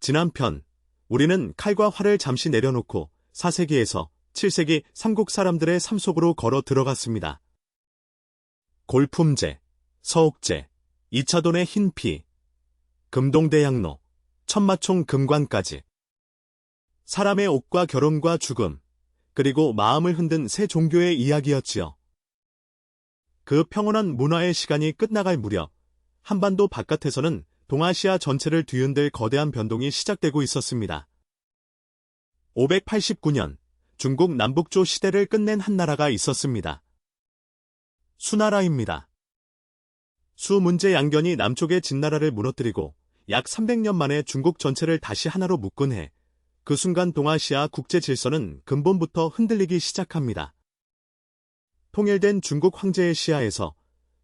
지난 편, 우리는 칼과 활을 잠시 내려놓고 4세기에서 7세기 삼국 사람들의 삶 속으로 걸어 들어갔습니다. 골품제, 서옥제, 이차돈의 흰피, 금동대양로, 천마총 금관까지. 사람의 옥과 결혼과 죽음, 그리고 마음을 흔든 새 종교의 이야기였지요. 그 평온한 문화의 시간이 끝나갈 무렵, 한반도 바깥에서는 동아시아 전체를 뒤흔들 거대한 변동이 시작되고 있었습니다. 589년, 중국 남북조 시대를 끝낸 한 나라가 있었습니다. 수나라입니다. 수문제 양견이 남쪽의 진나라를 무너뜨리고 약 300년 만에 중국 전체를 다시 하나로 묶은 해, 그 순간 동아시아 국제 질서는 근본부터 흔들리기 시작합니다. 통일된 중국 황제의 시야에서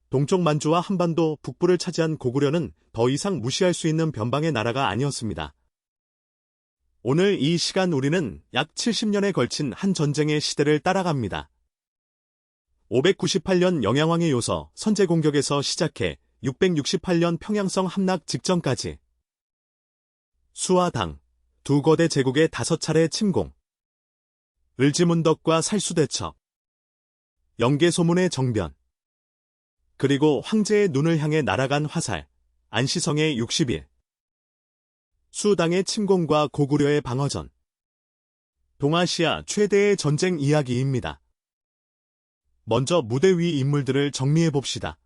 동쪽 만주와 한반도 북부를 차지한 고구려는 더 이상 무시할 수 있는 변방의 나라가 아니었습니다. 오늘 이 시간 우리는 약 70년에 걸친 한 전쟁의 시대를 따라갑니다. 598년 영양왕의 요서 선제 공격에서 시작해 668년 평양성 함락 직전까지 수와 당, 두 거대 제국의 5차례 침공, 을지문덕과 살수대첩, 영계소문의 정변, 그리고 황제의 눈을 향해 날아간 화살, 안시성의 60일, 수당의 침공과 고구려의 방어전. 동아시아 최대의 전쟁 이야기입니다. 먼저 무대 위 인물들을 정리해봅시다.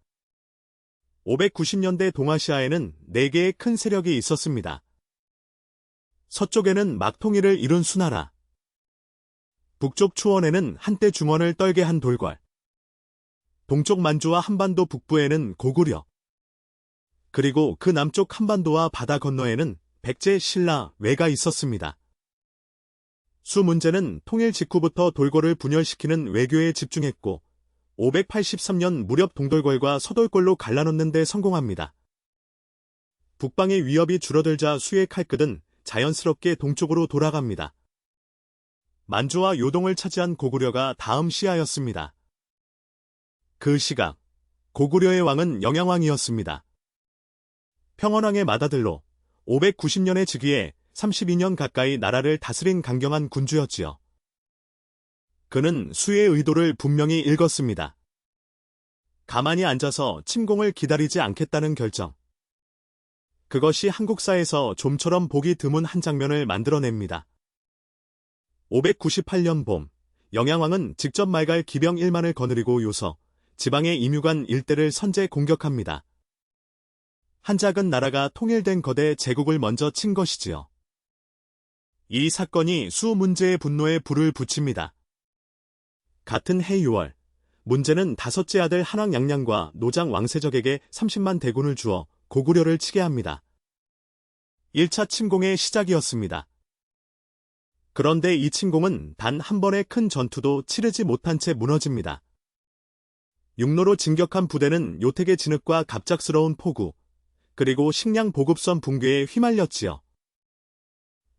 590년대 동아시아에는 4개의 큰 세력이 있었습니다. 서쪽에는 막통일을 이룬 수나라, 북쪽 추원에는 한때 중원을 떨게 한 돌궐, 동쪽 만주와 한반도 북부에는 고구려, 그리고 그 남쪽 한반도와 바다 건너에는 백제, 신라, 왜가 있었습니다. 수 문제는 통일 직후부터 돌궐을 분열시키는 외교에 집중했고 583년 무렵 동돌궐과 서돌궐로 갈라놓는 데 성공합니다. 북방의 위협이 줄어들자 수의 칼끝은 자연스럽게 동쪽으로 돌아갑니다. 만주와 요동을 차지한 고구려가 다음 시야였습니다. 그 시각, 고구려의 왕은 영양왕이었습니다. 평원왕의 맏아들로 590년의 즉위에 32년 가까이 나라를 다스린 강경한 군주였지요. 그는 수의 의도를 분명히 읽었습니다. 가만히 앉아서 침공을 기다리지 않겠다는 결정. 그것이 한국사에서 좀처럼 보기 드문 한 장면을 만들어냅니다. 598년 봄, 영양왕은 직접 말갈 기병 1만을 거느리고 요서, 지방의 임유관 일대를 선제 공격합니다. 한 작은 나라가 통일된 거대 제국을 먼저 친 것이지요. 이 사건이 수 문제의 분노에 불을 붙입니다. 같은 해 6월, 문제는 다섯째 아들 한왕양양과 노장 왕세적에게 30만 대군을 주어 고구려를 치게 합니다. 1차 침공의 시작이었습니다. 그런데 이 침공은 단 한 번의 큰 전투도 치르지 못한 채 무너집니다. 육로로 진격한 부대는 요택의 진흙과 갑작스러운 폭우, 그리고 식량 보급선 붕괴에 휘말렸지요.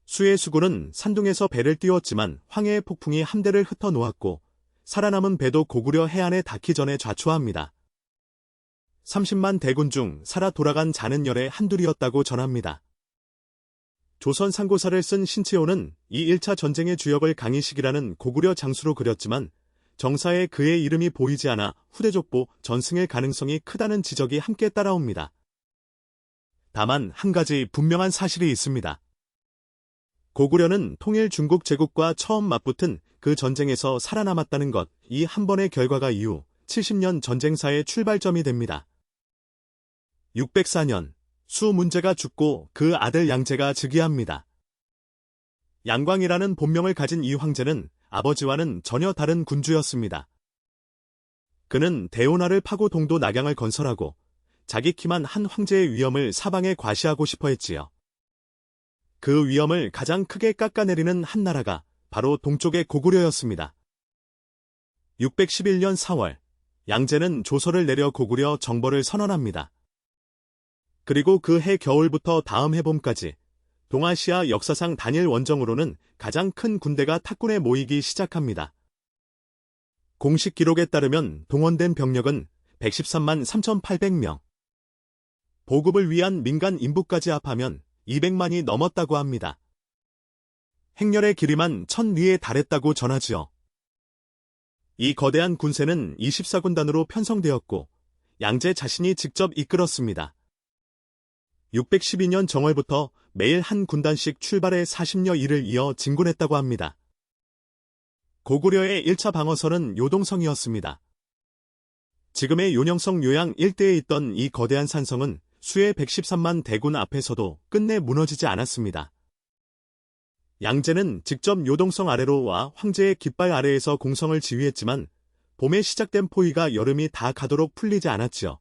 수의 수군은 산둥에서 배를 띄웠지만 황해의 폭풍이 함대를 흩어놓았고 살아남은 배도 고구려 해안에 닿기 전에 좌초합니다. 30만 대군 중 살아 돌아간 자는 열의 한둘이었다고 전합니다. 조선 상고사를 쓴 신치호는 이 1차 전쟁의 주역을 강희식이라는 고구려 장수로 그렸지만 정사에 그의 이름이 보이지 않아 후대족보 전승일 가능성이 크다는 지적이 함께 따라옵니다. 다만 한 가지 분명한 사실이 있습니다. 고구려는 통일 중국 제국과 처음 맞붙은 그 전쟁에서 살아남았다는 것, 이 한 번의 결과가 이후 70년 전쟁사의 출발점이 됩니다. 604년, 수 문제가 죽고 그 아들 양제가 즉위합니다. 양광이라는 본명을 가진 이 황제는 아버지와는 전혀 다른 군주였습니다. 그는 대운하를 파고 동도 낙양을 건설하고 자기 키만 한 황제의 위엄을 사방에 과시하고 싶어 했지요. 그 위엄을 가장 크게 깎아내리는 한 나라가 바로 동쪽의 고구려였습니다. 611년 4월, 양제는 조서를 내려 고구려 정벌을 선언합니다. 그리고 그 해 겨울부터 다음 해 봄까지 동아시아 역사상 단일 원정으로는 가장 큰 군대가 탁군에 모이기 시작합니다. 공식 기록에 따르면 동원된 병력은 113만 3,800명. 보급을 위한 민간 인부까지 합하면 200만이 넘었다고 합니다. 행렬의 길이만 1000리에 달했다고 전하지요. 이 거대한 군세는 24군단으로 편성되었고 양제 자신이 직접 이끌었습니다. 612년 정월부터 매일 한 군단씩 출발해 40여 일을 이어 진군했다고 합니다. 고구려의 1차 방어선은 요동성이었습니다. 지금의 요녕성 요양 일대에 있던 이 거대한 산성은 수의 113만 대군 앞에서도 끝내 무너지지 않았습니다. 양제는 직접 요동성 아래로 와 황제의 깃발 아래에서 공성을 지휘했지만 봄에 시작된 포위가 여름이 다 가도록 풀리지 않았지요.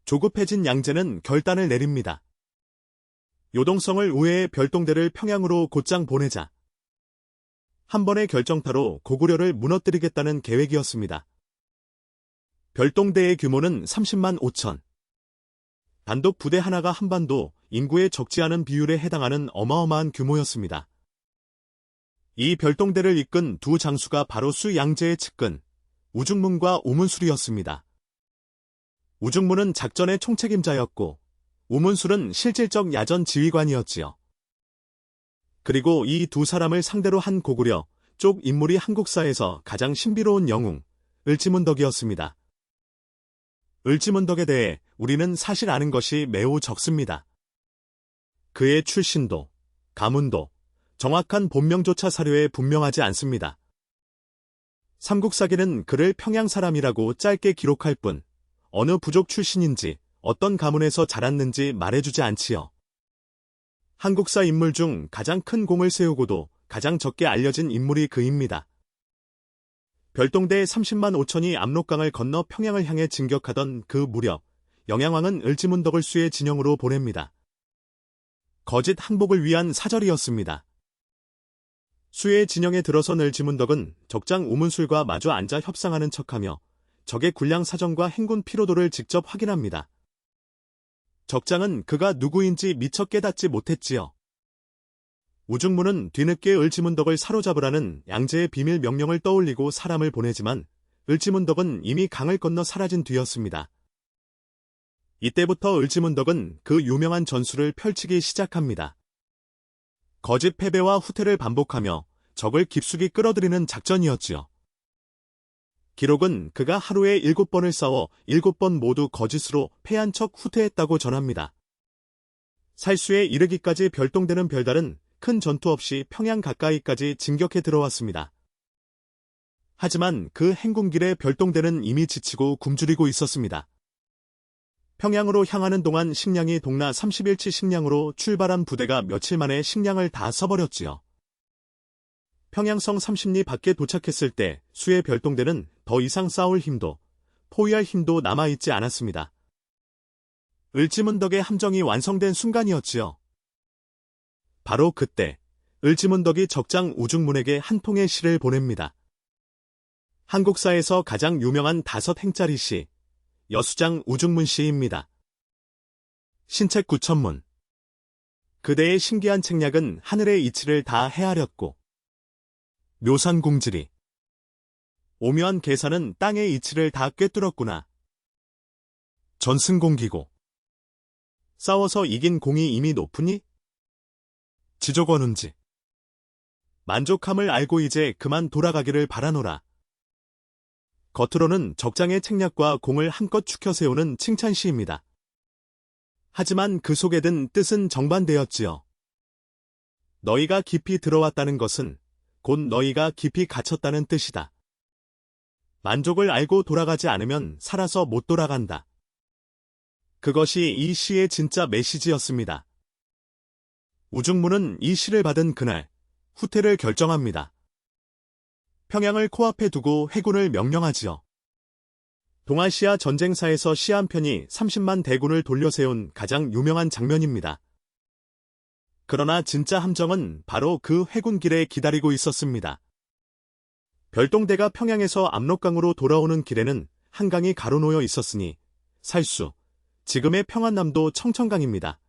조급해진 양제는 결단을 내립니다. 요동성을 우회해 별동대를 평양으로 곧장 보내자. 한 번의 결정타로 고구려를 무너뜨리겠다는 계획이었습니다. 별동대의 규모는 30만 5천. 단독 부대 하나가 한반도 인구에 적지 않은 비율에 해당하는 어마어마한 규모였습니다. 이 별동대를 이끈 두 장수가 바로 수 양제의 측근, 우중문과 우문술이었습니다. 우중문은 작전의 총책임자였고 우문술은 실질적 야전 지휘관이었지요. 그리고 이 두 사람을 상대로 한 고구려 쪽 인물이 한국사에서 가장 신비로운 영웅, 을지문덕이었습니다. 을지문덕에 대해 우리는 사실 아는 것이 매우 적습니다. 그의 출신도, 가문도, 정확한 본명조차 사료에 분명하지 않습니다. 삼국사기는 그를 평양 사람이라고 짧게 기록할 뿐 어느 부족 출신인지 어떤 가문에서 자랐는지 말해주지 않지요. 한국사 인물 중 가장 큰 공을 세우고도 가장 적게 알려진 인물이 그입니다. 별동대 30만 5천이 압록강을 건너 평양을 향해 진격하던 그 무렵 영양왕은 을지문덕을 수의 진영으로 보냅니다. 거짓 항복을 위한 사절이었습니다. 수의 진영에 들어선 을지문덕은 적장 우문술과 마주 앉아 협상하는 척하며 적의 군량 사정과 행군 피로도를 직접 확인합니다. 적장은 그가 누구인지 미처 깨닫지 못했지요. 우중문은 뒤늦게 을지문덕을 사로잡으라는 양제의 비밀 명령을 떠올리고 사람을 보내지만 을지문덕은 이미 강을 건너 사라진 뒤였습니다. 이때부터 을지문덕은 그 유명한 전술을 펼치기 시작합니다. 거짓 패배와 후퇴를 반복하며 적을 깊숙이 끌어들이는 작전이었지요. 기록은 그가 하루에 7번을 싸워 7번 모두 거짓으로 패한 척 후퇴했다고 전합니다. 살수에 이르기까지 별동대는 별다른 큰 전투 없이 평양 가까이까지 진격해 들어왔습니다. 하지만 그 행군길에 별동대는 이미 지치고 굶주리고 있었습니다. 평양으로 향하는 동안 식량이 동나 30일치 식량으로 출발한 부대가 며칠 만에 식량을 다 써버렸지요. 평양성 30리 밖에 도착했을 때 수의 별동대는 더 이상 싸울 힘도, 포위할 힘도 남아있지 않았습니다. 을지문덕의 함정이 완성된 순간이었지요. 바로 그때 을지문덕이 적장 우중문에게 한 통의 시를 보냅니다. 한국사에서 가장 유명한 5행짜리 시, 여수장 우중문 시입니다. 신책 9천문. 그대의 신기한 책략은 하늘의 이치를 다 헤아렸고 묘산공질이 오묘한 계산은 땅의 이치를 다 꿰뚫었구나. 전승공기고 싸워서 이긴 공이 이미 높으니? 지족원운지 만족함을 알고 이제 그만 돌아가기를 바라노라. 겉으로는 적장의 책략과 공을 한껏 축혀 세우는 칭찬시입니다. 하지만 그 속에 든 뜻은 정반대였지요. 너희가 깊이 들어왔다는 것은 곧 너희가 깊이 갇혔다는 뜻이다. 만족을 알고 돌아가지 않으면 살아서 못 돌아간다. 그것이 이 시의 진짜 메시지였습니다. 우중문은 이 시를 받은 그날 후퇴를 결정합니다. 평양을 코앞에 두고 회군을 명령하지요. 동아시아 전쟁사에서 시 한 편이 30만 대군을 돌려세운 가장 유명한 장면입니다. 그러나 진짜 함정은 바로 그 회군길에 기다리고 있었습니다. 별동대가 평양에서 압록강으로 돌아오는 길에는 한강이 가로놓여 있었으니 살수, 지금의 평안남도 청천강입니다.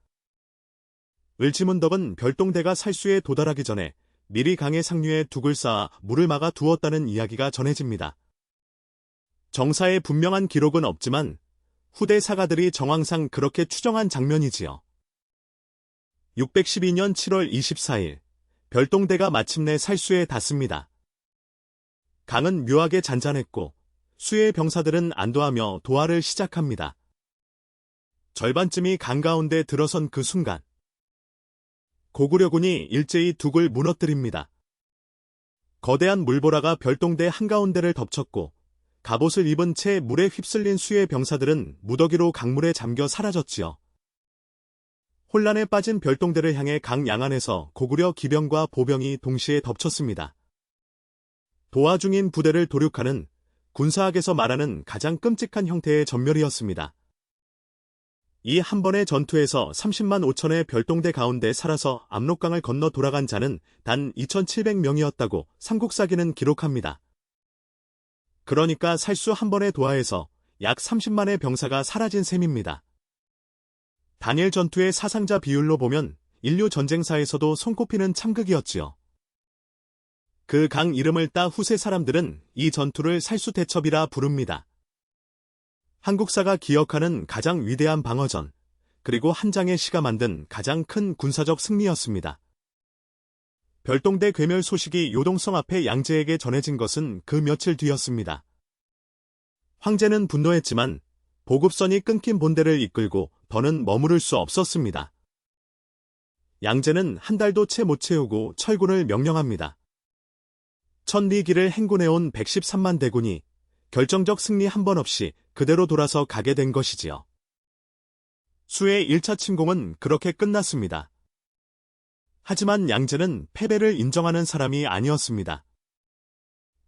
을지문덕은 별동대가 살수에 도달하기 전에 미리 강의 상류에 둑을 쌓아 물을 막아 두었다는 이야기가 전해집니다. 정사에 분명한 기록은 없지만 후대 사가들이 정황상 그렇게 추정한 장면이지요. 612년 7월 24일, 별동대가 마침내 살수에 닿습니다. 강은 묘하게 잔잔했고 수의 병사들은 안도하며 도하를 시작합니다. 절반쯤이 강 가운데 들어선 그 순간 고구려군이 일제히 둑을 무너뜨립니다. 거대한 물보라가 별동대 한가운데를 덮쳤고 갑옷을 입은 채 물에 휩쓸린 수의 병사들은 무더기로 강물에 잠겨 사라졌지요. 혼란에 빠진 별동대를 향해 강 양안에서 고구려 기병과 보병이 동시에 덮쳤습니다. 도하 중인 부대를 도륙하는 군사학에서 말하는 가장 끔찍한 형태의 전멸이었습니다. 이 한 번의 전투에서 30만 5천의 별동대 가운데 살아서 압록강을 건너 돌아간 자는 단 2,700명이었다고 삼국사기는 기록합니다. 그러니까 살수 한 번의 도하에서 약 30만의 병사가 사라진 셈입니다. 단일 전투의 사상자 비율로 보면 인류 전쟁사에서도 손꼽히는 참극이었지요. 그 강 이름을 따 후세 사람들은 이 전투를 살수대첩이라 부릅니다. 한국사가 기억하는 가장 위대한 방어전, 그리고 한 장의 시가 만든 가장 큰 군사적 승리였습니다. 별동대 괴멸 소식이 요동성 앞에 양제에게 전해진 것은 그 며칠 뒤였습니다. 황제는 분노했지만 보급선이 끊긴 본대를 이끌고 더는 머무를 수 없었습니다. 양제는 한 달도 채 못 채우고 철군을 명령합니다. 천리길을 행군해온 113만 대군이 결정적 승리 한 번 없이 그대로 돌아서 가게 된 것이지요. 수의 1차 침공은 그렇게 끝났습니다. 하지만 양제는 패배를 인정하는 사람이 아니었습니다.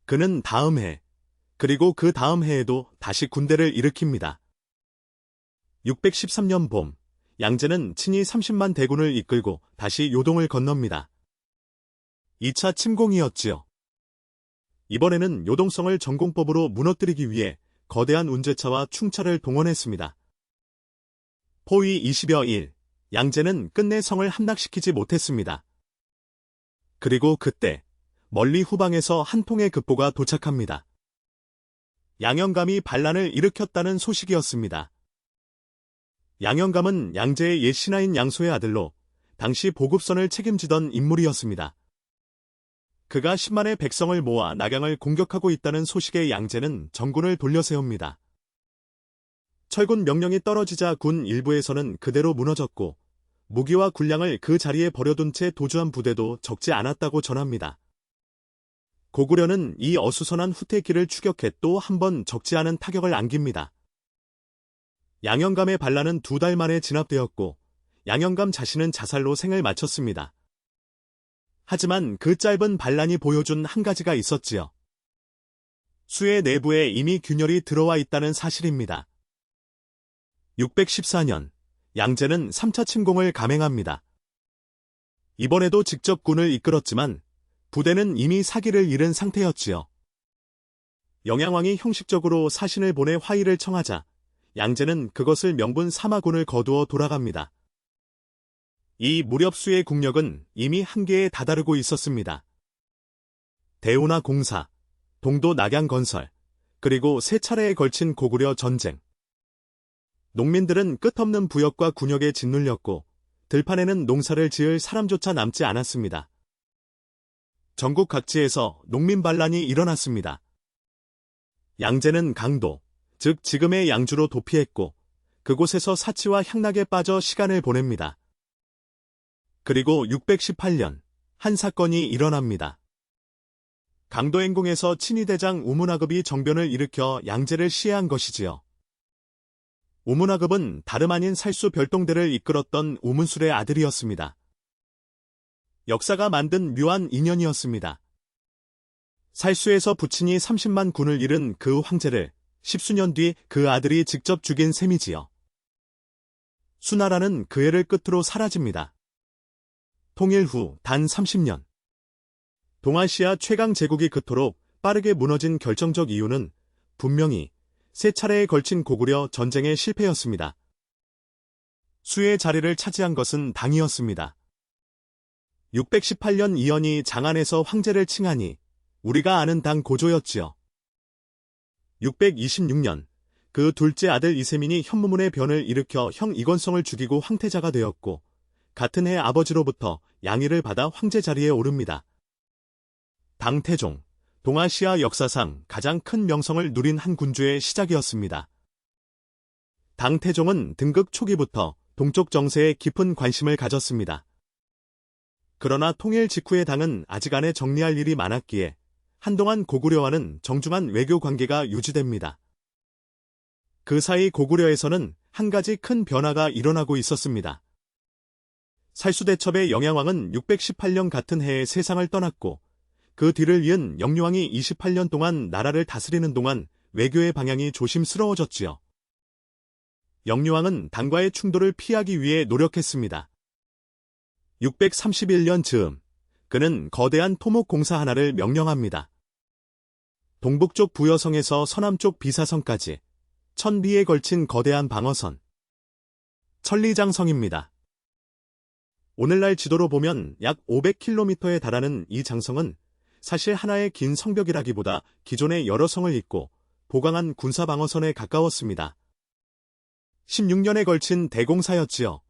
그는 다음 해, 그리고 그 다음 해에도 다시 군대를 일으킵니다. 613년 봄, 양제는 친히 30만 대군을 이끌고 다시 요동을 건넙니다. 2차 침공이었지요. 이번에는 요동성을 전공법으로 무너뜨리기 위해 거대한 운제차와 충차를 동원했습니다. 포위 20여 일, 양제는 끝내 성을 함락시키지 못했습니다. 그리고 그때 멀리 후방에서 한 통의 급보가 도착합니다. 양영감이 반란을 일으켰다는 소식이었습니다. 양영감은 양제의 옛 신하인 양소의 아들로 당시 보급선을 책임지던 인물이었습니다. 그가 10만의 백성을 모아 낙양을 공격하고 있다는 소식에 양제는 전군을 돌려세웁니다. 철군 명령이 떨어지자 군 일부에서는 그대로 무너졌고 무기와 군량을 그 자리에 버려둔 채 도주한 부대도 적지 않았다고 전합니다. 고구려는 이 어수선한 후퇴기를 추격해 또 한 번 적지 않은 타격을 안깁니다. 양영감의 반란은 2달 만에 진압되었고 양영감 자신은 자살로 생을 마쳤습니다. 하지만 그 짧은 반란이 보여준 한 가지가 있었지요. 수의 내부에 이미 균열이 들어와 있다는 사실입니다. 614년, 양제는 3차 침공을 감행합니다. 이번에도 직접 군을 이끌었지만 부대는 이미 사기를 잃은 상태였지요. 영양왕이 형식적으로 사신을 보내 화의를 청하자 양제는 그것을 명분 삼아 군을 거두어 돌아갑니다. 이 무렵 수의 국력은 이미 한계에 다다르고 있었습니다. 대우나 공사, 동도 낙양 건설, 그리고 3차례에 걸친 고구려 전쟁. 농민들은 끝없는 부역과 군역에 짓눌렸고 들판에는 농사를 지을 사람조차 남지 않았습니다. 전국 각지에서 농민 반란이 일어났습니다. 양제는 강도, 즉 지금의 양주로 도피했고 그곳에서 사치와 향락에 빠져 시간을 보냅니다. 그리고 618년 한 사건이 일어납니다. 강도행궁에서 친위대장 우문하급이 정변을 일으켜 양제를 시해한 것이지요. 우문하급은 다름 아닌 살수 별동대를 이끌었던 우문술의 아들이었습니다. 역사가 만든 묘한 인연이었습니다. 살수에서 부친이 30만 군을 잃은 그 황제를 10수년 뒤 그 아들이 직접 죽인 셈이지요. 수나라는 그 해를 끝으로 사라집니다. 통일 후 단 30년. 동아시아 최강 제국이 그토록 빠르게 무너진 결정적 이유는 분명히 3차례에 걸친 고구려 전쟁의 실패였습니다. 수의 자리를 차지한 것은 당이었습니다. 618년 이연이 장안에서 황제를 칭하니 우리가 아는 당 고조였지요. 626년 그 둘째 아들 이세민이 현무문의 변을 일으켜 형 이건성을 죽이고 황태자가 되었고 같은 해 아버지로부터 양위를 받아 황제 자리에 오릅니다. 당태종, 동아시아 역사상 가장 큰 명성을 누린 한 군주의 시작이었습니다. 당태종은 등극 초기부터 동쪽 정세에 깊은 관심을 가졌습니다. 그러나 통일 직후의 당은 아직 안에 정리할 일이 많았기에 한동안 고구려와는 정중한 외교 관계가 유지됩니다. 그 사이 고구려에서는 한 가지 큰 변화가 일어나고 있었습니다. 살수대첩의 영양왕은 618년 같은 해에 세상을 떠났고 그 뒤를 이은 영유왕이 28년 동안 나라를 다스리는 동안 외교의 방향이 조심스러워졌지요. 영유왕은 당과의 충돌을 피하기 위해 노력했습니다. 631년 즈음, 그는 거대한 토목공사 하나를 명령합니다. 동북쪽 부여성에서 서남쪽 비사성까지 1000리에 걸친 거대한 방어선. 천리장성입니다. 오늘날 지도로 보면 약 500km에 달하는 이 장성은 사실 하나의 긴 성벽이라기보다 기존의 여러 성을 잇고 보강한 군사방어선에 가까웠습니다. 16년에 걸친 대공사였지요.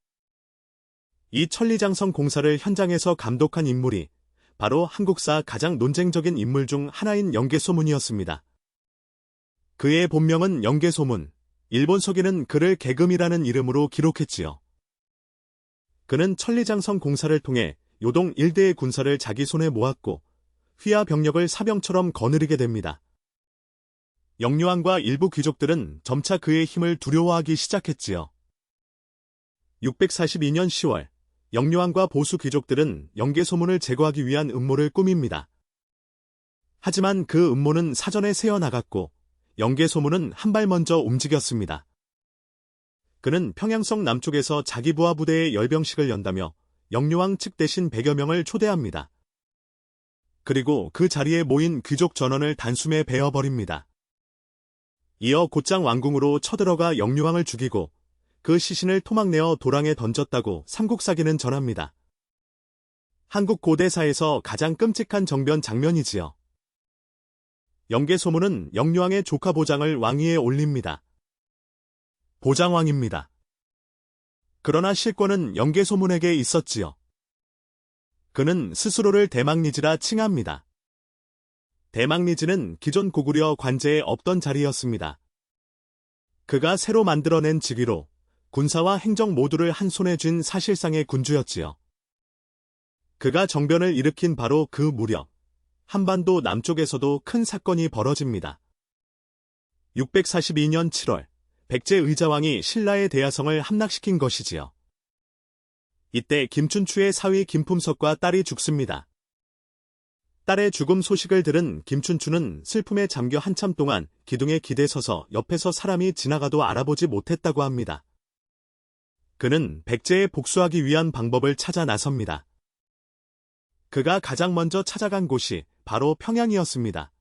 이 천리장성 공사를 현장에서 감독한 인물이 바로 한국사 가장 논쟁적인 인물 중 하나인 영계소문이었습니다. 그의 본명은 영계소문, 일본 서기는 그를 계금이라는 이름으로 기록했지요. 그는 천리장성 공사를 통해 요동 일대의 군사를 자기 손에 모았고 휘하 병력을 사병처럼 거느리게 됩니다. 영유왕과 일부 귀족들은 점차 그의 힘을 두려워하기 시작했지요. 642년 10월, 영유왕과 보수 귀족들은 영계소문을 제거하기 위한 음모를 꾸밉니다. 하지만 그 음모는 사전에 세어나갔고 영계소문은 한 발 먼저 움직였습니다. 그는 평양성 남쪽에서 자기 부하 부대의 열병식을 연다며 영유왕 측 대신 100여 명을 초대합니다. 그리고 그 자리에 모인 귀족 전원을 단숨에 베어버립니다. 이어 곧장 왕궁으로 쳐들어가 영유왕을 죽이고 그 시신을 토막내어 도랑에 던졌다고 삼국사기는 전합니다. 한국 고대사에서 가장 끔찍한 정변 장면이지요. 영계소문은 영유왕의 조카 보장을 왕위에 올립니다. 보장왕입니다. 그러나 실권은 영계소문에게 있었지요. 그는 스스로를 대망리지라 칭합니다. 대망리지는 기존 고구려 관제에 없던 자리였습니다. 그가 새로 만들어낸 직위로 군사와 행정 모두를 한 손에 쥔 사실상의 군주였지요. 그가 정변을 일으킨 바로 그 무렵, 한반도 남쪽에서도 큰 사건이 벌어집니다. 642년 7월, 백제 의자왕이 신라의 대야성을 함락시킨 것이지요. 이때 김춘추의 사위 김품석과 딸이 죽습니다. 딸의 죽음 소식을 들은 김춘추는 슬픔에 잠겨 한참 동안 기둥에 기대 서서 옆에서 사람이 지나가도 알아보지 못했다고 합니다. 그는 백제에 복수하기 위한 방법을 찾아 나섭니다. 그가 가장 먼저 찾아간 곳이 바로 평양이었습니다.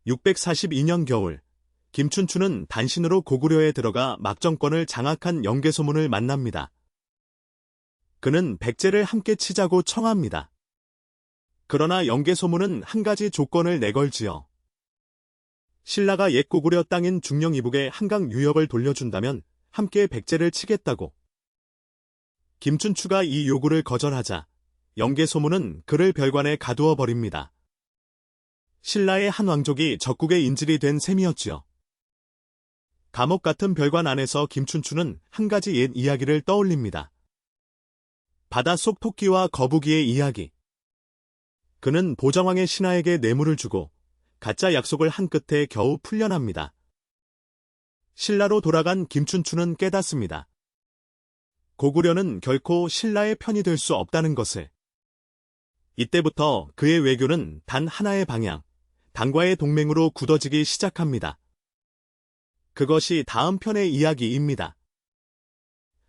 642년 겨울, 김춘추는 단신으로 고구려에 들어가 막정권을 장악한 영계소문을 만납니다. 그는 백제를 함께 치자고 청합니다. 그러나 영계소문은 한 가지 조건을 내걸지요. 신라가 옛 고구려 땅인 중령 이북의 한강 유역을 돌려준다면 함께 백제를 치겠다고. 김춘추가 이 요구를 거절하자 영계소문은 그를 별관에 가두어 버립니다. 신라의 한 왕족이 적국의 인질이 된 셈이었지요. 감옥 같은 별관 안에서 김춘추는 한 가지 옛 이야기를 떠올립니다. 바닷속 토끼와 거북이의 이야기. 그는 보정왕의 신하에게 뇌물을 주고 가짜 약속을 한 끝에 겨우 풀려납니다. 신라로 돌아간 김춘추는 깨닫습니다. 고구려는 결코 신라의 편이 될 수 없다는 것을. 이때부터 그의 외교는 단 하나의 방향, 당과의 동맹으로 굳어지기 시작합니다. 그것이 다음 편의 이야기입니다.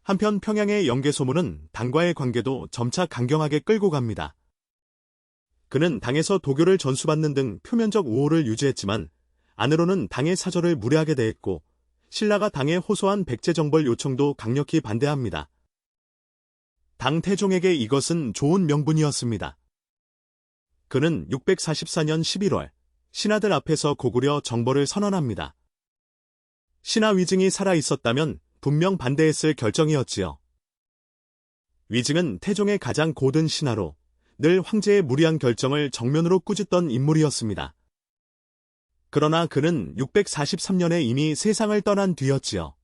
한편 평양의 영계소문은 당과의 관계도 점차 강경하게 끌고 갑니다. 그는 당에서 도교를 전수받는 등 표면적 우호를 유지했지만 안으로는 당의 사절을 무례하게 대했고 신라가 당에 호소한 백제 정벌 요청도 강력히 반대합니다. 당태종에게 이것은 좋은 명분이었습니다. 그는 644년 11월 신하들 앞에서 고구려 정벌을 선언합니다. 신하 위증이 살아있었다면 분명 반대했을 결정이었지요. 위증은 태종의 가장 고든 신하로 늘 황제의 무리한 결정을 정면으로 꾸짖던 인물이었습니다. 그러나 그는 643년에 이미 세상을 떠난 뒤였지요.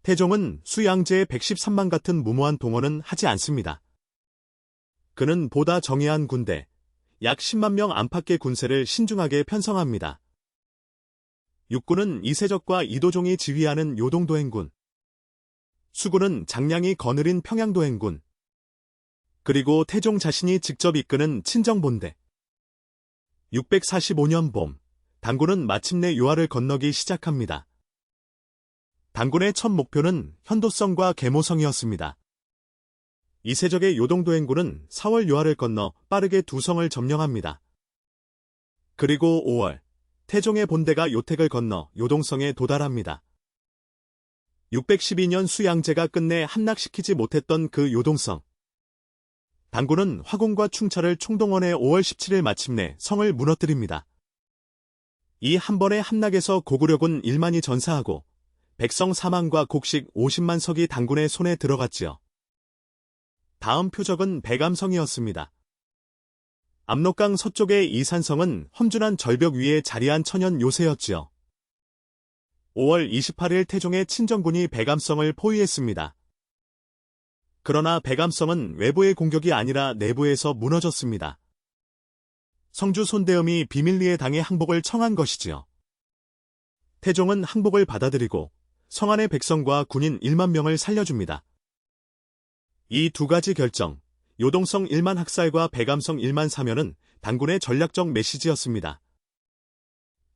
태종은 수양제의 113만 같은 무모한 동원은 하지 않습니다. 그는 보다 정예한 군대, 약 10만 명 안팎의 군세를 신중하게 편성합니다. 육군은 이세적과 이도종이 지휘하는 요동도행군, 수군은 장량이 거느린 평양도행군, 그리고 태종 자신이 직접 이끄는 친정본대. 645년 봄, 단군은 마침내 요하를 건너기 시작합니다. 단군의 첫 목표는 현도성과 계모성이었습니다. 이세적의 요동도행군은 4월 요하를 건너 빠르게 두 성을 점령합니다. 그리고 5월, 태종의 본대가 요택을 건너 요동성에 도달합니다. 612년 수양제가 끝내 함락시키지 못했던 그 요동성. 단군은 화공과 충차를 총동원해 5월 17일 마침내 성을 무너뜨립니다. 이 한 번의 함락에서 고구려군 1만이 전사하고 백성 4만과 곡식 50만 석이 단군의 손에 들어갔지요. 다음 표적은 백암성이었습니다. 압록강 서쪽의 이산성은 험준한 절벽 위에 자리한 천연 요새였지요. 5월 28일 태종의 친정군이 백암성을 포위했습니다. 그러나 백암성은 외부의 공격이 아니라 내부에서 무너졌습니다. 성주 손대음이 비밀리에 당해 항복을 청한 것이지요. 태종은 항복을 받아들이고 성 안의 백성과 군인 1만 명을 살려줍니다. 이 두 가지 결정, 요동성 1만 학살과 백암성 1만 사면은 단군의 전략적 메시지였습니다.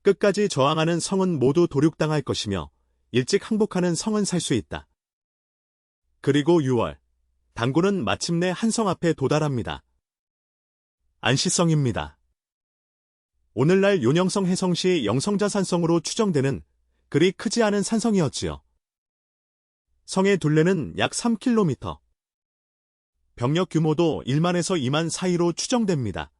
끝까지 저항하는 성은 모두 도륙당할 것이며 일찍 항복하는 성은 살 수 있다. 그리고 6월, 단군은 마침내 한 성 앞에 도달합니다. 안시성입니다. 오늘날 요녕성 해성시 영성자산성으로 추정되는 그리 크지 않은 산성이었지요. 성의 둘레는 약 3km. 병력 규모도 1만에서 2만 사이로 추정됩니다.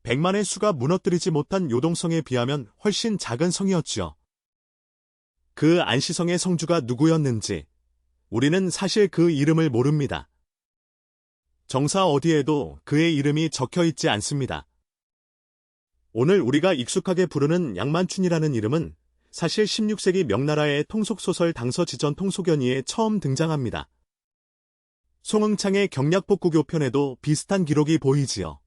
100만의 수가 무너뜨리지 못한 요동성에 비하면 훨씬 작은 성이었지요. 그 안시성의 성주가 누구였는지 우리는 사실 그 이름을 모릅니다. 정사 어디에도 그의 이름이 적혀 있지 않습니다. 오늘 우리가 익숙하게 부르는 양만춘이라는 이름은 사실 16세기 명나라의 통속소설 당서지전 통속연의에 처음 등장합니다. 송응창의 경략복구교편에도 비슷한 기록이 보이지요.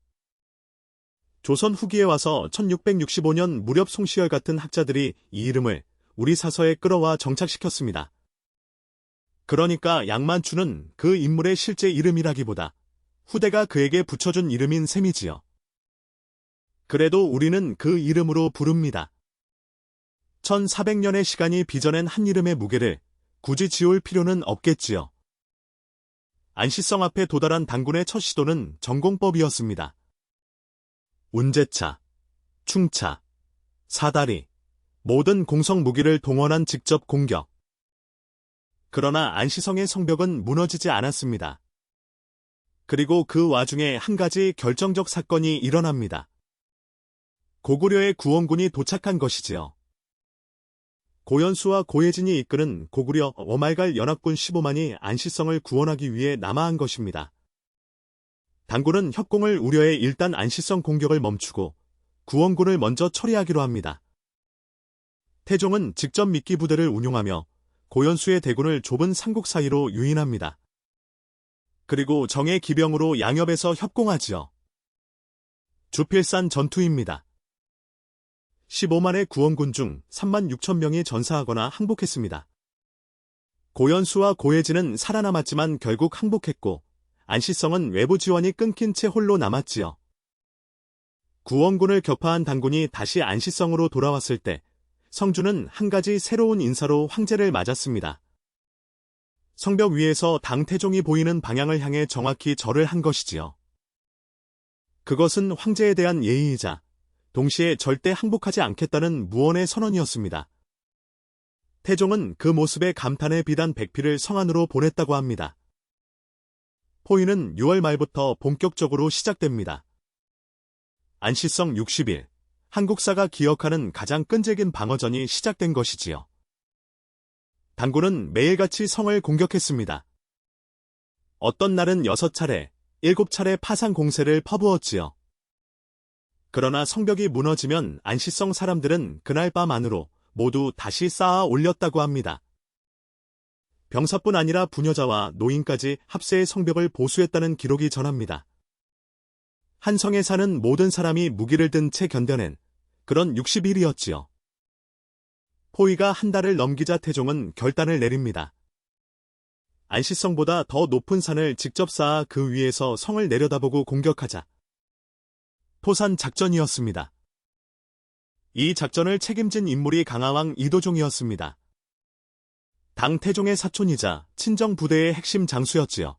조선 후기에 와서 1665년 무렵 송시열 같은 학자들이 이 이름을 우리 사서에 끌어와 정착시켰습니다. 그러니까 양만춘은 그 인물의 실제 이름이라기보다 후대가 그에게 붙여준 이름인 셈이지요. 그래도 우리는 그 이름으로 부릅니다. 1400년의 시간이 빚어낸 한 이름의 무게를 굳이 지울 필요는 없겠지요. 안시성 앞에 도달한 단군의 첫 시도는 전공법이었습니다. 운제차, 충차, 사다리, 모든 공성 무기를 동원한 직접 공격. 그러나 안시성의 성벽은 무너지지 않았습니다. 그리고 그 와중에 한 가지 결정적 사건이 일어납니다. 고구려의 구원군이 도착한 것이지요. 고연수와 고예진이 이끄는 고구려 어말갈 연합군 15만이 안시성을 구원하기 위해 남하한 것입니다. 단군은 협공을 우려해 일단 안시성 공격을 멈추고 구원군을 먼저 처리하기로 합니다. 태종은 직접 미끼 부대를 운용하며 고연수의 대군을 좁은 산국 사이로 유인합니다. 그리고 정예 기병으로 양엽에서 협공하지요. 주필산 전투입니다. 15만의 구원군 중 3만 6천 명이 전사하거나 항복했습니다. 고연수와 고예진은 살아남았지만 결국 항복했고 안시성은 외부 지원이 끊긴 채 홀로 남았지요. 구원군을 격파한 단군이 다시 안시성으로 돌아왔을 때 성주는 한 가지 새로운 인사로 황제를 맞았습니다. 성벽 위에서 당태종이 보이는 방향을 향해 정확히 절을 한 것이지요. 그것은 황제에 대한 예의이자 동시에 절대 항복하지 않겠다는 무언의 선언이었습니다. 태종은 그 모습에 감탄에 비단 백피를 성 안으로 보냈다고 합니다. 포위는 6월 말부터 본격적으로 시작됩니다. 안시성 60일, 한국사가 기억하는 가장 끈질긴 방어전이 시작된 것이지요. 단군은 매일같이 성을 공격했습니다. 어떤 날은 6차례, 7차례 파상 공세를 퍼부었지요. 그러나 성벽이 무너지면 안시성 사람들은 그날 밤 안으로 모두 다시 쌓아 올렸다고 합니다. 병사뿐 아니라 부녀자와 노인까지 합세의 성벽을 보수했다는 기록이 전합니다. 한 성에 사는 모든 사람이 무기를 든 채 견뎌낸 그런 60일이었지요. 포위가 한 달을 넘기자 태종은 결단을 내립니다. 안시성보다 더 높은 산을 직접 쌓아 그 위에서 성을 내려다보고 공격하자. 토산 작전이었습니다. 이 작전을 책임진 인물이 강하왕 이도종이었습니다. 당 태종의 사촌이자 친정 부대의 핵심 장수였지요.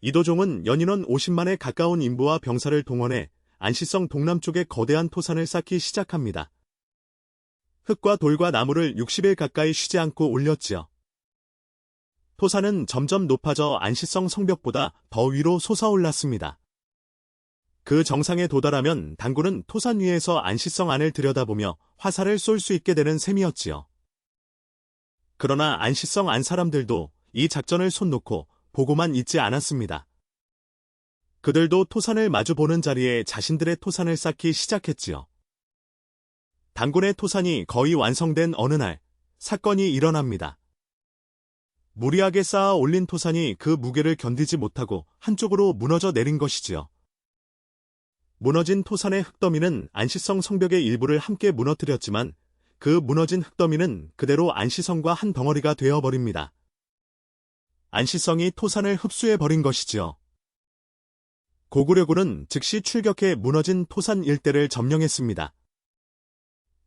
이도종은 연인원 50만에 가까운 인부와 병사를 동원해 안시성 동남쪽에 거대한 토산을 쌓기 시작합니다. 흙과 돌과 나무를 60일 가까이 쉬지 않고 올렸지요. 토산은 점점 높아져 안시성 성벽보다 더 위로 솟아올랐습니다. 그 정상에 도달하면 당군은 토산 위에서 안시성 안을 들여다보며 화살을 쏠 수 있게 되는 셈이었지요. 그러나 안시성 안 사람들도 이 작전을 손 놓고 보고만 있지 않았습니다. 그들도 토산을 마주보는 자리에 자신들의 토산을 쌓기 시작했지요. 당군의 토산이 거의 완성된 어느 날, 사건이 일어납니다. 무리하게 쌓아 올린 토산이 그 무게를 견디지 못하고 한쪽으로 무너져 내린 것이지요. 무너진 토산의 흙더미는 안시성 성벽의 일부를 함께 무너뜨렸지만 그 무너진 흙더미는 그대로 안시성과 한 덩어리가 되어버립니다. 안시성이 토산을 흡수해버린 것이지요. 고구려군은 즉시 출격해 무너진 토산 일대를 점령했습니다.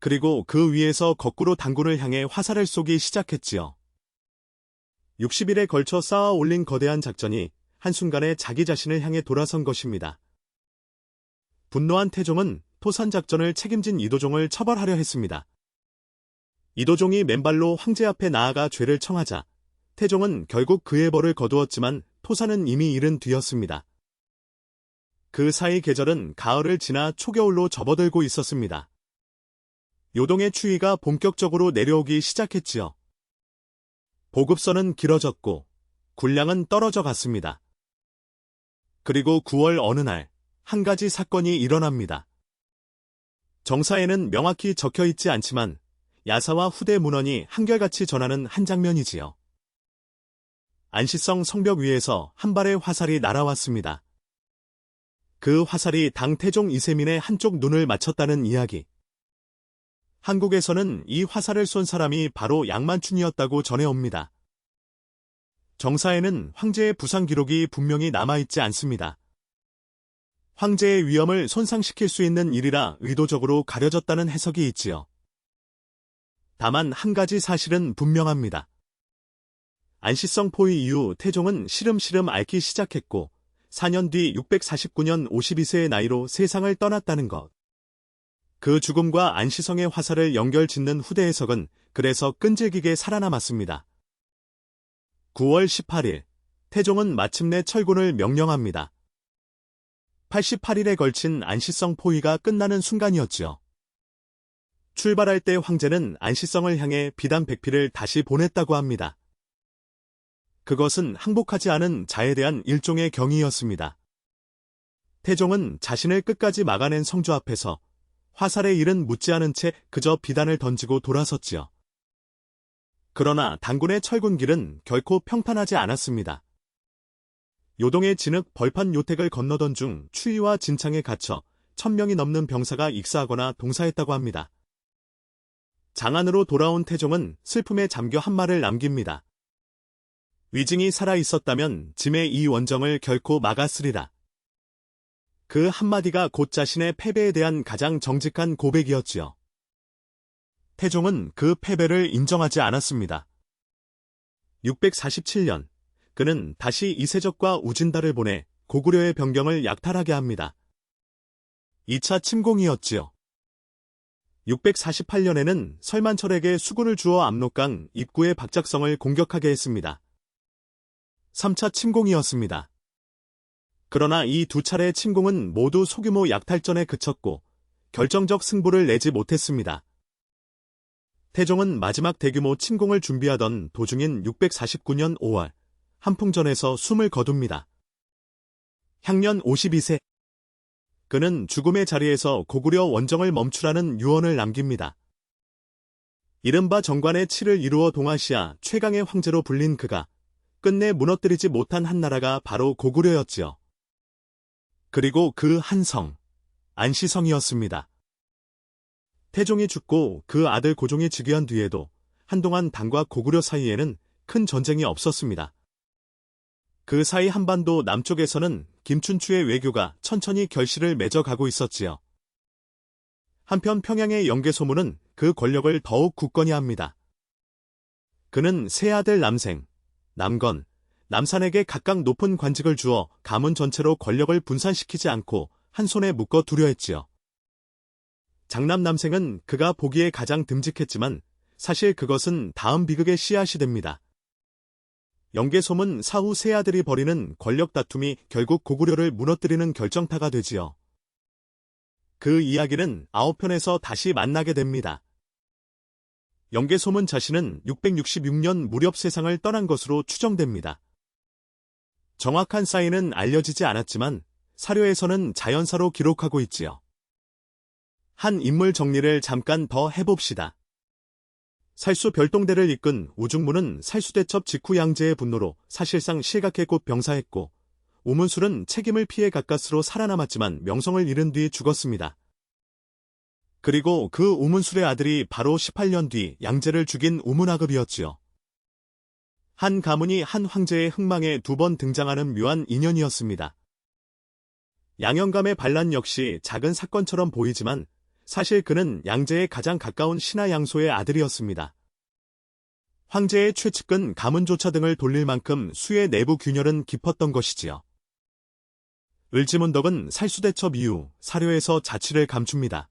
그리고 그 위에서 거꾸로 당군을 향해 화살을 쏘기 시작했지요. 60일에 걸쳐 쌓아 올린 거대한 작전이 한순간에 자기 자신을 향해 돌아선 것입니다. 분노한 태종은 토산 작전을 책임진 이도종을 처벌하려 했습니다. 이도종이 맨발로 황제 앞에 나아가 죄를 청하자 태종은 결국 그의 벌을 거두었지만 토산은 이미 이른 뒤였습니다. 그 사이 계절은 가을을 지나 초겨울로 접어들고 있었습니다. 요동의 추위가 본격적으로 내려오기 시작했지요. 보급선은 길어졌고 군량은 떨어져 갔습니다. 그리고 9월 어느 날 한 가지 사건이 일어납니다. 정사에는 명확히 적혀 있지 않지만 야사와 후대 문헌이 한결같이 전하는 한 장면이지요. 안시성 성벽 위에서 한 발의 화살이 날아왔습니다. 그 화살이 당 태종 이세민의 한쪽 눈을 맞췄다는 이야기. 한국에서는 이 화살을 쏜 사람이 바로 양만춘이었다고 전해옵니다. 정사에는 황제의 부상 기록이 분명히 남아있지 않습니다. 황제의 위엄을 손상시킬 수 있는 일이라 의도적으로 가려졌다는 해석이 있지요. 다만 한 가지 사실은 분명합니다. 안시성 포위 이후 태종은 시름시름 앓기 시작했고 4년 뒤 649년 52세의 나이로 세상을 떠났다는 것. 그 죽음과 안시성의 화살을 연결짓는 후대 해석은 그래서 끈질기게 살아남았습니다. 9월 18일, 태종은 마침내 철군을 명령합니다. 88일에 걸친 안시성 포위가 끝나는 순간이었지요. 출발할 때 황제는 안시성을 향해 비단 100피를 다시 보냈다고 합니다. 그것은 항복하지 않은 자에 대한 일종의 경의였습니다. 태종은 자신을 끝까지 막아낸 성주 앞에서 화살의 일은 묻지 않은 채 그저 비단을 던지고 돌아섰지요. 그러나 당군의 철군길은 결코 평탄하지 않았습니다. 요동의 진흙 벌판 요택을 건너던 중 추위와 진창에 갇혀 1000명이 넘는 병사가 익사하거나 동사했다고 합니다. 장안으로 돌아온 태종은 슬픔에 잠겨 한 말을 남깁니다. 위증이 살아있었다면 짐의 이 원정을 결코 막았으리라. 그 한마디가 곧 자신의 패배에 대한 가장 정직한 고백이었지요. 태종은 그 패배를 인정하지 않았습니다. 647년, 그는 다시 이세적과 우진다를 보내 고구려의 병경을 약탈하게 합니다. 2차 침공이었지요. 648년에는 설만철에게 수군을 주어 압록강 입구의 박작성을 공격하게 했습니다. 3차 침공이었습니다. 그러나 이 두 차례의 침공은 모두 소규모 약탈전에 그쳤고 결정적 승부를 내지 못했습니다. 태종은 마지막 대규모 침공을 준비하던 도중인 649년 5월 한풍전에서 숨을 거둡니다. 향년 52세. 그는 죽음의 자리에서 고구려 원정을 멈추라는 유언을 남깁니다. 이른바 정관의 치를 이루어 동아시아 최강의 황제로 불린 그가 끝내 무너뜨리지 못한 한 나라가 바로 고구려였지요. 그리고 그 한 성, 안시성이었습니다. 태종이 죽고 그 아들 고종이 즉위한 뒤에도 한동안 당과 고구려 사이에는 큰 전쟁이 없었습니다. 그 사이 한반도 남쪽에서는 김춘추의 외교가 천천히 결실을 맺어가고 있었지요. 한편 평양의 영계소문은 그 권력을 더욱 굳건히 합니다. 그는 세 아들 남생, 남건, 남산에게 각각 높은 관직을 주어 가문 전체로 권력을 분산시키지 않고 한 손에 묶어 두려 했지요. 장남 남생은 그가 보기에 가장 듬직했지만 사실 그것은 다음 비극의 씨앗이 됩니다. 영계소문 사후 세 아들이 벌이는 권력 다툼이 결국 고구려를 무너뜨리는 결정타가 되지요. 그 이야기는 9편에서 다시 만나게 됩니다. 영계소문 자신은 666년 무렵 세상을 떠난 것으로 추정됩니다. 정확한 사인은 알려지지 않았지만 사료에서는 자연사로 기록하고 있지요. 한 인물 정리를 잠깐 더 해봅시다. 살수 별동대를 이끈 우중무는 살수대첩 직후 양제의 분노로 사실상 실각해 곧 병사했고, 우문술은 책임을 피해 가까스로 살아남았지만 명성을 잃은 뒤 죽었습니다. 그리고 그 우문술의 아들이 바로 18년 뒤 양제를 죽인 우문하급이었지요. 한 가문이 한 황제의 흥망에 2번 등장하는 묘한 인연이었습니다. 양현감의 반란 역시 작은 사건처럼 보이지만 사실 그는 양제의 가장 가까운 신하 양소의 아들이었습니다. 황제의 최측근 가문조차 등을 돌릴 만큼 수의 내부 균열은 깊었던 것이지요. 을지문덕은 살수대첩 이후 사료에서 자취를 감춥니다.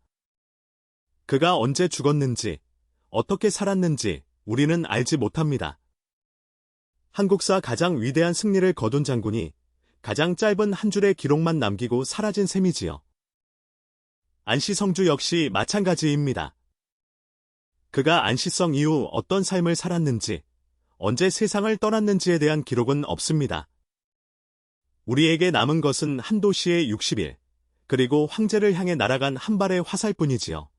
그가 언제 죽었는지, 어떻게 살았는지 우리는 알지 못합니다. 한국사 가장 위대한 승리를 거둔 장군이 가장 짧은 한 줄의 기록만 남기고 사라진 셈이지요. 안시성주 역시 마찬가지입니다. 그가 안시성 이후 어떤 삶을 살았는지, 언제 세상을 떠났는지에 대한 기록은 없습니다. 우리에게 남은 것은 한 도시의 60일, 그리고 황제를 향해 날아간 한 발의 화살뿐이지요.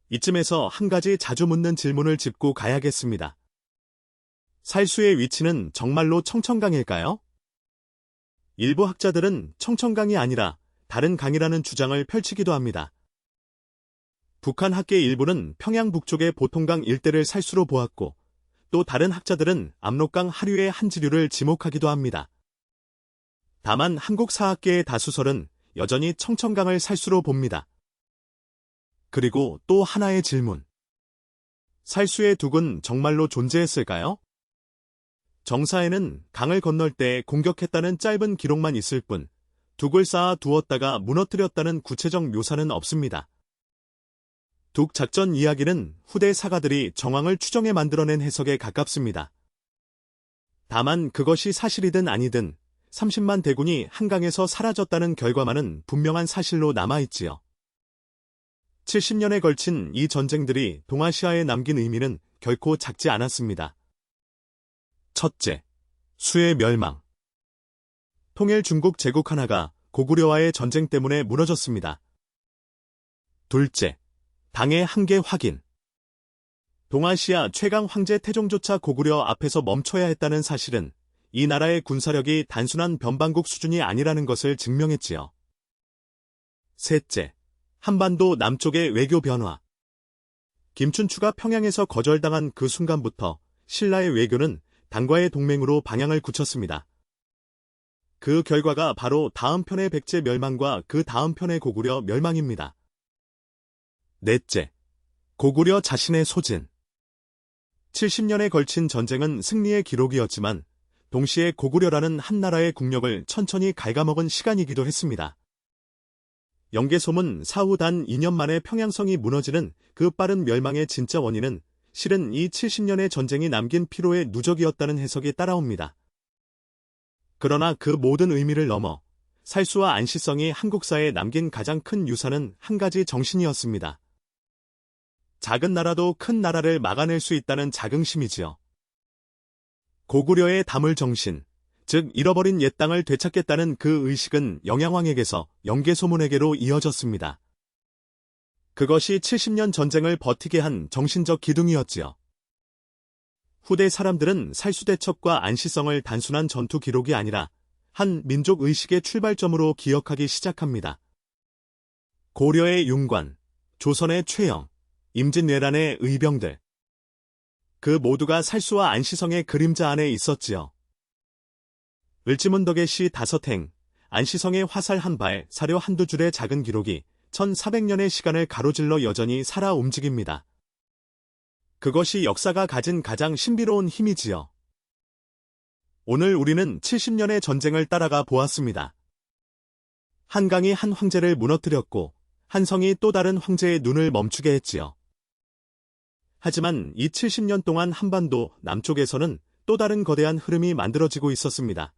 이쯤에서 한 가지 자주 묻는 질문을 짚고 가야겠습니다. 살수의 위치는 정말로 청천강일까요? 일부 학자들은 청천강이 아니라 다른 강이라는 주장을 펼치기도 합니다. 북한 학계 일부는 평양 북쪽의 보통강 일대를 살수로 보았고, 또 다른 학자들은 압록강 하류의 한 지류를 지목하기도 합니다. 다만 한국 사학계의 다수설은 여전히 청천강을 살수로 봅니다. 그리고 또 하나의 질문. 살수의 둑은 정말로 존재했을까요? 정사에는 강을 건널 때 공격했다는 짧은 기록만 있을 뿐, 둑을 쌓아 두었다가 무너뜨렸다는 구체적 묘사는 없습니다. 둑 작전 이야기는 후대 사가들이 정황을 추정해 만들어낸 해석에 가깝습니다. 다만 그것이 사실이든 아니든 30만 대군이 한강에서 사라졌다는 결과만은 분명한 사실로 남아있지요. 70년에 걸친 이 전쟁들이 동아시아에 남긴 의미는 결코 작지 않았습니다. 첫째, 수의 멸망. 통일 중국 제국 하나가 고구려와의 전쟁 때문에 무너졌습니다. 둘째, 당의 한계 확인. 동아시아 최강 황제 태종조차 고구려 앞에서 멈춰야 했다는 사실은 이 나라의 군사력이 단순한 변방국 수준이 아니라는 것을 증명했지요. 셋째, 한반도 남쪽의 외교 변화. 김춘추가 평양에서 거절당한 그 순간부터 신라의 외교는 당과의 동맹으로 방향을 굳혔습니다. 그 결과가 바로 다음 편의 백제 멸망과 그 다음 편의 고구려 멸망입니다. 넷째, 고구려 자신의 소진. 70년에 걸친 전쟁은 승리의 기록이었지만 동시에 고구려라는 한 나라의 국력을 천천히 갉아먹은 시간이기도 했습니다. 영계소문 사후 단 2년 만에 평양성이 무너지는 그 빠른 멸망의 진짜 원인은 실은 이 70년의 전쟁이 남긴 피로의 누적이었다는 해석이 따라옵니다. 그러나 그 모든 의미를 넘어 살수와 안시성이 한국사에 남긴 가장 큰 유산은 한 가지 정신이었습니다. 작은 나라도 큰 나라를 막아낼 수 있다는 자긍심이지요. 고구려의 다물 정신, 즉 잃어버린 옛 땅을 되찾겠다는 그 의식은 영양왕에게서 영계소문에게로 이어졌습니다. 그것이 70년 전쟁을 버티게 한 정신적 기둥이었지요. 후대 사람들은 살수대첩과 안시성을 단순한 전투 기록이 아니라 한 민족 의식의 출발점으로 기억하기 시작합니다. 고려의 윤관, 조선의 최영, 임진왜란의 의병들. 그 모두가 살수와 안시성의 그림자 안에 있었지요. 을지문덕의 시 5행, 안시성의 화살 한 발, 사료 한두 줄의 작은 기록이 1400년의 시간을 가로질러 여전히 살아 움직입니다. 그것이 역사가 가진 가장 신비로운 힘이지요. 오늘 우리는 70년의 전쟁을 따라가 보았습니다. 한강이 한 황제를 무너뜨렸고 한 성이 또 다른 황제의 눈을 멈추게 했지요. 하지만 이 70년 동안 한반도 남쪽에서는 또 다른 거대한 흐름이 만들어지고 있었습니다.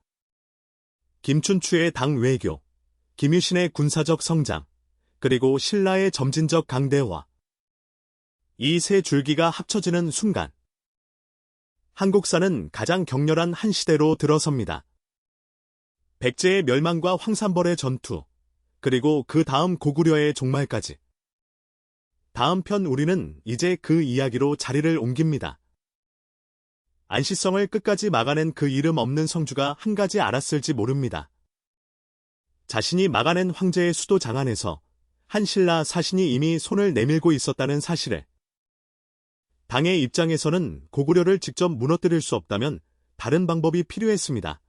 김춘추의 당 외교, 김유신의 군사적 성장, 그리고 신라의 점진적 강대화. 이 세 줄기가 합쳐지는 순간, 한국사는 가장 격렬한 한 시대로 들어섭니다. 백제의 멸망과 황산벌의 전투, 그리고 그 다음 고구려의 종말까지. 다음 편 우리는 이제 그 이야기로 자리를 옮깁니다. 안시성을 끝까지 막아낸 그 이름 없는 성주가 한 가지 알았을지 모릅니다. 자신이 막아낸 황제의 수도 장안에서 한신라 사신이 이미 손을 내밀고 있었다는 사실을. 당의 입장에서는 고구려를 직접 무너뜨릴 수 없다면 다른 방법이 필요했습니다.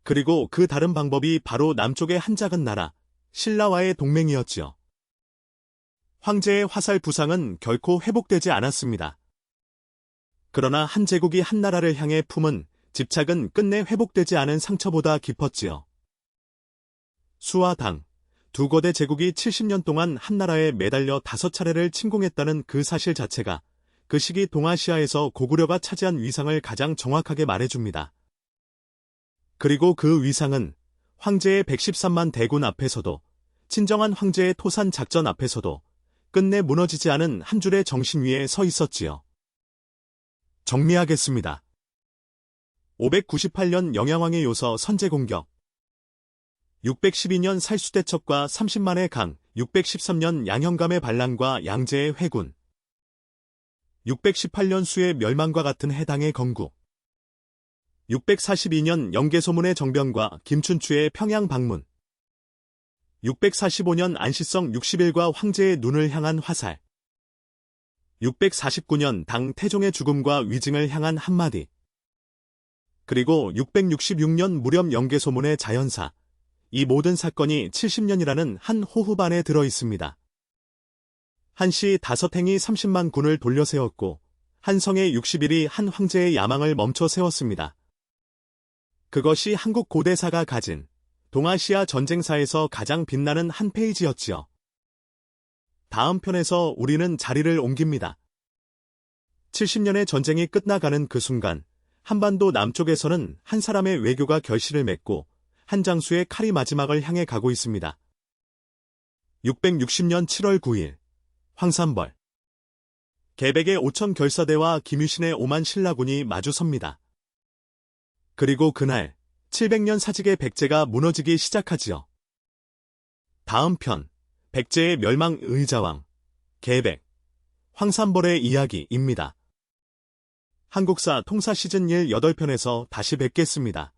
그리고 그 다른 방법이 바로 남쪽의 한 작은 나라, 신라와의 동맹이었지요. 황제의 화살 부상은 결코 회복되지 않았습니다. 그러나 한 제국이 한 나라를 향해 품은 집착은 끝내 회복되지 않은 상처보다 깊었지요. 수와 당, 두 거대 제국이 70년 동안 한 나라에 매달려 5차례를 침공했다는 그 사실 자체가 그 시기 동아시아에서 고구려가 차지한 위상을 가장 정확하게 말해줍니다. 그리고 그 위상은 황제의 113만 대군 앞에서도, 친정한 황제의 토산 작전 앞에서도 끝내 무너지지 않은 한 줄의 정신 위에 서 있었지요. 정리하겠습니다. 598년 영양왕의 요서 선제공격, 612년 살수대첩과 30만의 강, 613년 양형감의 반란과 양제의 회군, 618년 수의 멸망과 같은 해당의 건국, 642년 영계소문의 정변과 김춘추의 평양 방문, 645년 안시성 60일과 황제의 눈을 향한 화살, 649년 당 태종의 죽음과 위증을 향한 한마디, 그리고 666년 무렵 영계소문의 자연사, 이 모든 사건이 70년이라는 한 호흡 안에 들어 있습니다. 한시 5행이 30만 군을 돌려세웠고 한 성의 60일이 한 황제의 야망을 멈춰 세웠습니다. 그것이 한국 고대사가 가진 동아시아 전쟁사에서 가장 빛나는 한 페이지였지요. 다음 편에서 우리는 자리를 옮깁니다. 70년의 전쟁이 끝나가는 그 순간 한반도 남쪽에서는 한 사람의 외교가 결실을 맺고 한 장수의 칼이 마지막을 향해 가고 있습니다. 660년 7월 9일 황산벌, 개백의 5천 결사대와 김유신의 5만 신라군이 마주섭니다. 그리고 그날 700년 사직의 백제가 무너지기 시작하지요. 다음 편, 백제의 멸망 의자왕, 개백, 황산벌의 이야기입니다. 한국사 통사 시즌 1 8편에서 다시 뵙겠습니다.